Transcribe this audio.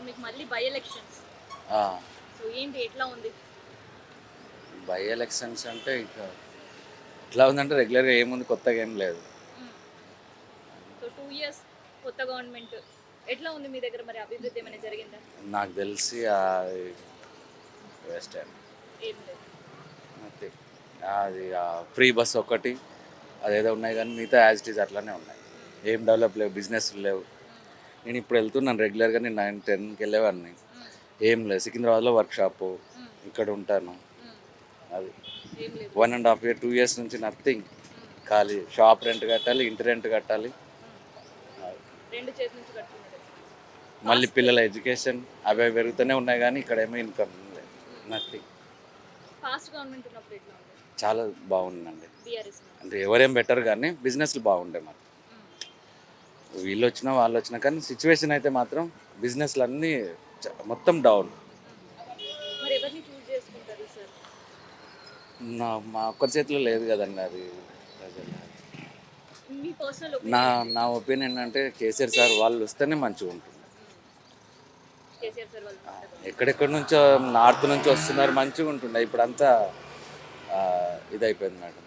మీకు మళ్ళీ by elections. ఆ, సో ఏంటి ఎట్లా ఉంది? బై ఎలక్షన్స్ అంటే ఇక ఎట్లా ఉందంటే రెగ్యులర్గా ఏముంది, కొత్తగా ఏం లేదు. హ్మ్. సో 2 ఇయర్స్ కొత్త గవర్నమెంట్. ఎట్లా ఉంది మీ దగ్గర మరి అభివృద్ధి ఏమైనా జరిగిందా? నాకు తెలిసి వేస్ట్ టైం ఏం లేదు. నథింగ్. అది ఫ్రీ బస్ ఒకటి అదేదో ఉన్నాయి, కానీ మిగతా యాజ్ ఇట్ ఈజ్ అట్లానే ఉన్నాయి. ఏం డెవలప్ లేవు, బిజినెస్ లేవు. నేను ఇప్పుడు వెళ్తున్నాను రెగ్యులర్గా, నేను 9-10కి వెళ్ళేవాడిని. హ్మ్. ఏం లేదు, సికింద్రాబాద్లో వర్క్ షాపు, హ్మ్. ఇక్కడ ఉంటాను. హ్మ్. అది ఏం లేదు. 1.5 year 2 years నుంచి నథింగ్. హ్మ్. ఖాళీ షాప్ రెంట్ కట్టాలి, ఇంటి రెంట్ కట్టాలి, హ్మ్. రెండు చేతి నుంచి కట్టుకున్నాడు. మళ్ళీ పిల్లల ఎడ్యుకేషన్ అవి పెరుగుతూనే ఉన్నాయి, కానీ ఇక్కడ ఏమో ఇన్కమ్ లేదు, నథింగ్. ఫాస్ట్ గవర్నమెంట్ ఉన్నప్పుడు ఎట్లా ఉంది? చాలా బాగుందండి. బీఆర్ఎస్. అంటే ఎవరేం బెటర్, కానీ బిజినెస్లు బాగుండే మాకు. వీళ్ళు వచ్చినా వాళ్ళు వచ్చినా, కానీ సిచ్యువేషన్ అయితే మాత్రం బిజినెస్లు అన్నీ మొత్తం డౌన్. మరి ఎవరిని చూస్ చేసుకుంటారు సార్? మా ఒక్కరి చేతిలో లేదు కదండి అది. మీ పర్సనల్ నా ఒపీనియన్. నా ఒపీనియన్ ఏంటంటే కేసీఆర్ సార్ వాళ్ళు వస్తేనే మంచిగా ఉంటుంది. కేసీఆర్ సార్ వాళ్ళు ఉంటారు. ఎక్కడెక్కడి నుంచో నార్త్ నుంచి వస్తున్నారు, మంచిగా ఉంటుండే. ఇప్పుడంతా ఇదైపోయింది మేడం.